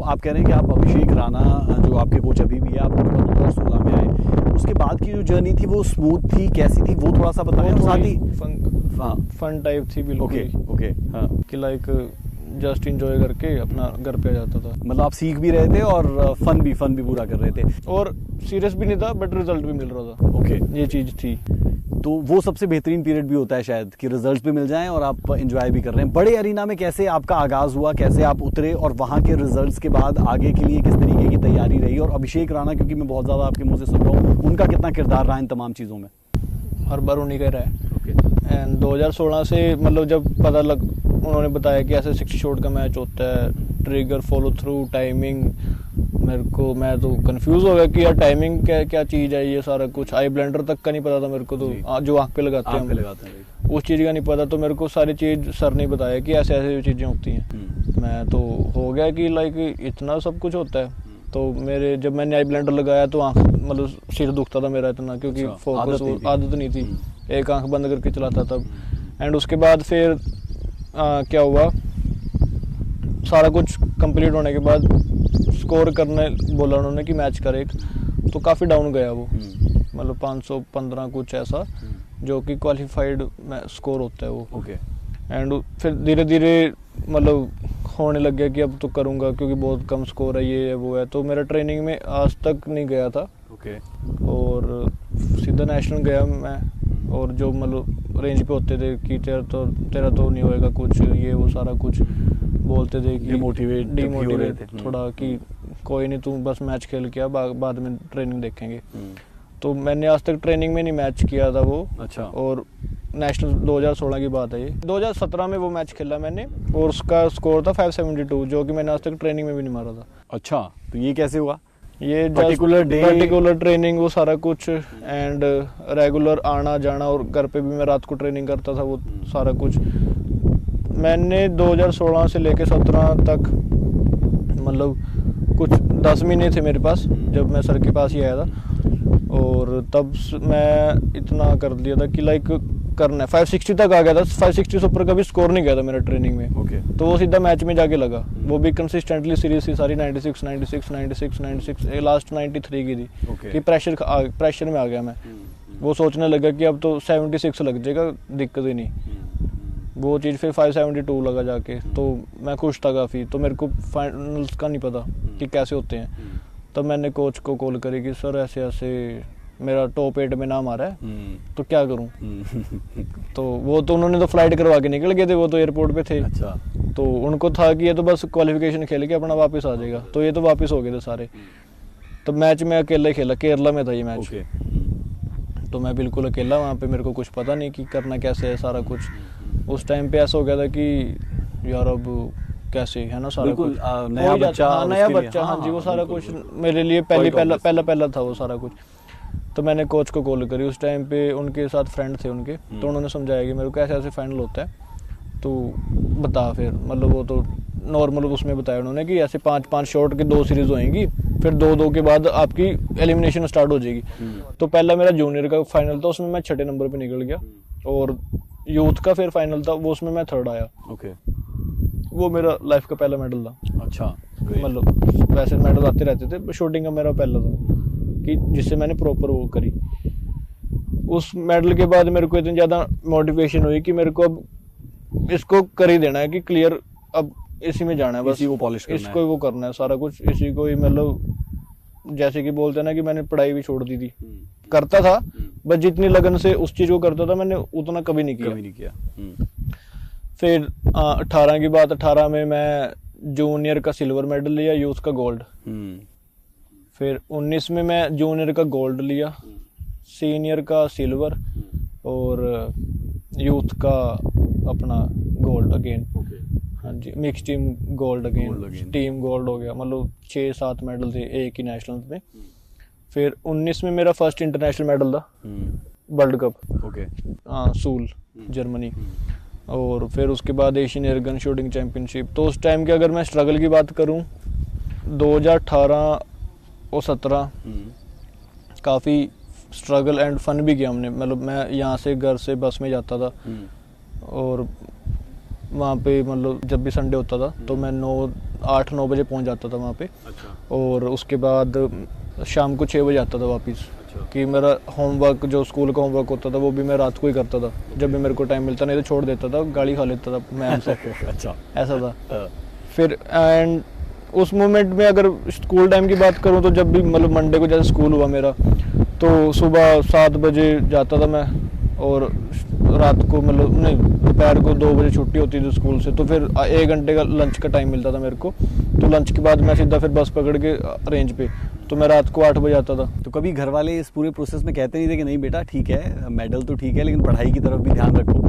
तो आप कह रहे हैं कि आप अभिषेक राणा जो आपके कोच अभी भी है, आप 2016 में आए, उसके बाद की जो जर्नी थी वो स्मूथ थी, कैसी थी वो थोड़ा सा बताएं। और साथ ही फन टाइप थी बिल्कुल। ओके हाँ, कि लाइक जस्ट इंजॉय करके अपना घर पे आ जाता था। मतलब आप सीख भी रहे थे और फन भी पूरा कर रहे थे, और सीरियस भी नहीं था बट रिजल्ट भी मिल रहा था। ओके, ये चीज़ थी। तो वो सबसे बेहतरीन पीरियड भी होता है शायद, कि रिजल्ट्स भी मिल जाएं और आप एंजॉय भी कर रहे हैं। बड़े अरीना में कैसे आपका आगाज हुआ, कैसे आप उतरे, और वहाँ के रिजल्ट्स के बाद आगे के लिए किस तरीके की तैयारी रही? और अभिषेक राणा, क्योंकि मैं बहुत ज़्यादा आपके मुंह से सुन रहा हूँ, उनका कितना किरदार रहा इन तमाम चीज़ों में? हर बार उन्हीं का रहा है। एंड 2016 से मतलब जब पता लग, उन्होंने बताया कि ऐसे 60 शॉट का मैच होता है, ट्रिगर, फॉलो थ्रू, टाइमिंग, मैं तो कंफ्यूज हो गया कि यार टाइमिंग क्या चीज़ है, ये सारा कुछ आई ब्लेंडर तक का नहीं पता था मेरे को। तो जो आँख पे लगाते हैं उस चीज़ का नहीं पता, तो मेरे को सारी चीज़ सर ने बताया कि ऐसे ऐसे चीज़ें होती हैं। मैं तो हो गया कि लाइक इतना सब कुछ होता है। तो जब मैंने आई ब्लेंडर लगाया तो आँख मतलब सिर दुखता था मेरा इतना, क्योंकि फोकस आदत नहीं थी, एक आँख बंद करके चलाता तब। एंड उसके बाद फिर क्या हुआ, सारा कुछ कंप्लीट होने के बाद स्कोर करने बोला उन्होंने कि मैच कर एक, तो काफ़ी डाउन गया वो, मतलब 515 कुछ ऐसा, जो कि क्वालिफाइड स्कोर होता है वो। ओके। एंड फिर धीरे धीरे मतलब होने लग गया कि अब तो करूँगा, क्योंकि बहुत कम स्कोर है, ये है वो है। तो मेरा ट्रेनिंग में आज तक नहीं गया था। ओके। और सीधा नेशनल गया मैं, और जो मतलब रेंज पे होते थे कि तेरा तो नहीं होएगा कुछ, ये वो सारा कुछ बोलते थे कि डिमोटिवेट थोड़ा, कि कोई नहीं, तू बस मैच खेल के आ, बाद में ट्रेनिंग देखेंगे। तो मैंने आज तक ट्रेनिंग में नहीं मैच किया था वो। अच्छा। और नेशनल 2016 की बात है ये, 2017 में वो मैच खेला मैंने, और उसका स्कोर था 572, जो कि मैंने आज तक ट्रेनिंग में भी नहीं मारा था। अच्छा, तो ये कैसे हुआ? ये पर्टिकुलर ट्रेनिंग वो सारा कुछ, एंड रेगुलर आना जाना, और घर पे भी मैं रात को ट्रेनिंग करता था, वो सारा कुछ मैंने 2016 से लेके 17 तक, मतलब कुछ 10 महीने थे मेरे पास जब मैं सर के पास ही आया था। और तब मैं इतना कर दिया था कि लाइक करना है, 560 तक आ गया था, 560 से ऊपर कभी स्कोर नहीं गया था मेरा ट्रेनिंग में। ओके। तो वो सीधा मैच में जाके लगा, वो भी कंसिस्टेंटली सीरीज थी सारी, 96 96 96 96, लास्ट 93 की थी। कि प्रेशर में आ गया मैं। वो सोचने लगा कि अब तो 76 लग जाएगा, दिक्कत ही नहीं। वो चीज़ फिर 572 लगा जाके, तो मैं खुश था काफ़ी। तो मेरे को फाइनल्स का नहीं पता कि कैसे होते हैं। तब मैंने कोच को कॉल करी कि सर ऐसे ऐसे मेरा टॉप 8 में नाम आ रहा है, तो क्या करूं? तो वो तो उन्होंने तो फ्लाइट करवा के निकल गए थे, वो तो एयरपोर्ट पे थे। अच्छा। तो उनको था कि ये तो बस क्वालिफिकेशन खेल के अपना वापस आ जाएगा, तो ये तो वापस हो गए थे सारे। तो मैच में अकेला ही खेला, केरला में था ये मैच। तो मैं बिल्कुल अकेला वहाँ पे, मेरे को कुछ पता नहीं कि करना कैसे है सारा कुछ। उस टाइम पे ऐसा हो गया था कि यार अब कैसे है ना सारा कुछ, नया बच्चा, हाँ जी, वो सारा कुछ मेरे लिए पहला था वो सारा कुछ। तो मैंने कोच को कॉल करी, उस टाइम पे उनके साथ फ्रेंड थे उनके, तो उन्होंने समझाया कि मेरे को ऐसे ऐसे फाइनल होता है, तो बता। फिर मतलब वो तो नॉर्मल उसमें बताया उन्होंने कि ऐसे 5-5 शॉट की 2 सीरीज होएंगी, फिर 2-2 के बाद आपकी एलिमिनेशन स्टार्ट हो जाएगी। तो पहला मेरा जूनियर का फाइनल था, उसमें मैं 6ठे नंबर पे निकल गया, और यूथ का फिर फाइनल था, वो उसमें मैं 3rd आया। ओके। वो मेरा लाइफ का पहला मेडल था। अच्छा। मतलब वैसे मेडल आते रहते थे, शूटिंग का मेरा पहला था कि जिससे मैंने प्रॉपर वो करी। उस मेडल के बाद मेरे को इतनी ज़्यादा मोटिवेशन हुई कि मेरे को अब इसको कर ही देना है, कि क्लियर अब इसी में जाना है, बस इसी को पॉलिश करना है, इसको वो करना है सारा कुछ, इसी को ही। मतलब जैसे कि बोलते हैं ना कि मैंने पढ़ाई भी छोड़ दी थी, करता था बस जितनी लगन से उस चीज़ को करता था, मैंने उतना कभी नहीं किया। फिर 18 की बात, 18 में मैं जूनियर का सिल्वर मेडल लिया, यूथ का गोल्ड। फिर 19 में मैं जूनियर का गोल्ड लिया, सीनियर का सिल्वर, और यूथ का अपना गोल्ड अगेन। हाँ जी, mix team gold again, team gold हो गया। मतलब 6-7 मेडल थे एक ही नेशनल में। फिर 19 में मेरा फर्स्ट इंटरनेशनल मेडल था, वर्ल्ड कप। ओके। सूल, जर्मनी। और फिर उसके बाद Asian air gun shooting championship. तो उस टाइम के अगर मैं स्ट्रगल की बात करूं, 2018 और 17 काफ़ी स्ट्रगल एंड फन भी किया हमने। मतलब मैं यहाँ से घर से बस में जाता था, और वहाँ पे मतलब जब भी संडे होता था तो मैं 8-9 बजे पहुँच जाता था वहाँ पे। अच्छा। और उसके बाद शाम को 6 बजे आता था वापस। कि मेरा होमवर्क जो स्कूल का होमवर्क होता था वो भी मैं रात को ही करता था, जब भी मेरे को टाइम मिलता, नहीं तो छोड़ देता था, गाली खा लेता था मैम से। अच्छा, ऐसा था। फिर एंड उस मोमेंट में अगर स्कूल टाइम की बात करूँ तो जब भी मतलब मंडे को जैसे स्कूल हुआ मेरा, तो सुबह 7 बजे जाता था मैं, और रात को मतलब नहीं, दोपहर को 2 बजे छुट्टी होती थी स्कूल से, तो फिर 1 घंटे का लंच का टाइम मिलता था मेरे को। तो लंच के बाद मैं सीधा फिर बस पकड़ के रेंज पे, तो मैं रात को 8 बजे आता था। तो कभी घर वाले इस पूरे प्रोसेस में कहते नहीं थे कि नहीं बेटा ठीक है, मेडल तो ठीक है, लेकिन पढ़ाई की तरफ भी ध्यान रखो?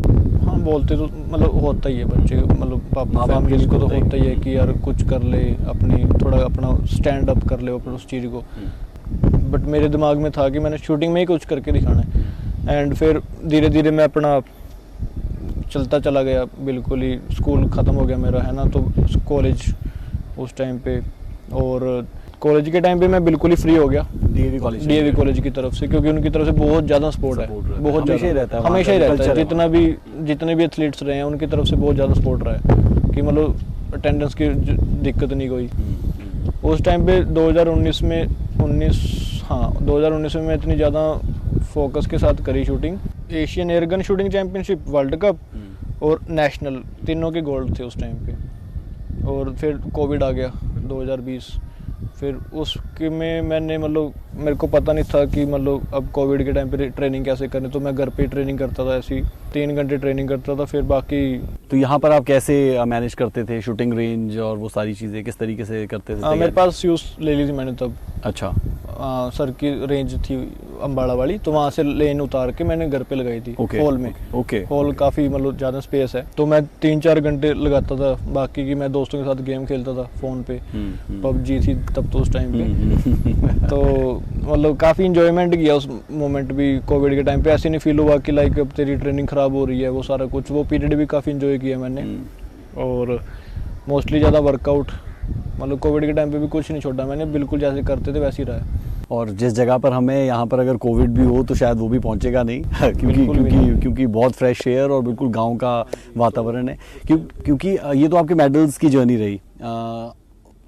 हाँ, बोलते तो मतलब होता ही है बच्चे, मतलब पापा फैमिली को तो होता ही है कि यार कुछ कर ले, अपनी थोड़ा अपना स्टैंड अप कर ले अपने उस चीज़ को। बट मेरे दिमाग में था कि मैंने शूटिंग में ही कुछ करके दिखाना है। एंड फिर धीरे धीरे मैं अपना चलता चला गया, बिल्कुल ही स्कूल ख़त्म हो गया मेरा, है ना, तो कॉलेज उस टाइम पे, और कॉलेज के टाइम पे मैं बिल्कुल ही फ्री हो गया डीएवी कॉलेज की तरफ से, क्योंकि उनकी तरफ से बहुत ज़्यादा सपोर्ट है, बहुत हमेशा ही रहता है, हमेशा ही रहता है। जितने भी एथलीट्स रहे हैं उनकी तरफ से बहुत ज़्यादा सपोर्ट रहा है कि मतलब अटेंडेंस की दिक्कत नहीं कोई। उस टाइम पे 2019 में 2019 में मैं इतनी ज़्यादा फोकस के साथ करी shooting. Asian airgun shooting championship, world cup और नेशनल, तीनों के गोल्ड थे उस टाइम पे। और फिर कोविड आ गया 2020, फिर उसके में मैंने मतलब मेरे को पता नहीं था कि मतलब अब कोविड के टाइम पे ट्रेनिंग कैसे करनी, तो मैं घर पे ट्रेनिंग करता था, ऐसी 3 घंटे ट्रेनिंग करता था, फिर बाकी। तो यहाँ पर आप कैसे मैनेज करते थे शूटिंग रेंज और वो सारी चीज़ें, किस तरीके से करते थे? मेरे पास शूज़ ले ली थी मैंने तब। अच्छा। सर की रेंज थी अम्बाड़ा वाली, तो वहाँ से लेन उतार के मैंने घर पे लगाई थी। हॉल में। हॉल काफ़ी मतलब ज़्यादा स्पेस है, तो मैं 3-4 घंटे लगाता था, बाकी की मैं दोस्तों के साथ गेम खेलता था फ़ोन पे। पबजी थी तब तो उस टाइम पे। तो मतलब काफ़ी इंजॉयमेंट किया उस मोमेंट भी। कोविड के टाइम पे ऐसे नहीं फील हुआ कि लाइक अब तेरी ट्रेनिंग ख़राब हो रही है, वो सारा कुछ, वो पीरियड भी काफ़ी इंजॉय किया मैंने। और मोस्टली ज़्यादा वर्कआउट, मतलब कोविड के टाइम पे भी कुछ नहीं छोड़ा मैंने, बिल्कुल जैसे करते थे वैसे ही रहा। और जिस जगह पर हमें यहाँ पर अगर कोविड भी हो तो शायद वो भी पहुँचेगा नहीं क्योंकि बहुत फ्रेश एयर और बिल्कुल गांव का वातावरण है। क्योंकि ये तो आपके मेडल्स की जर्नी रही।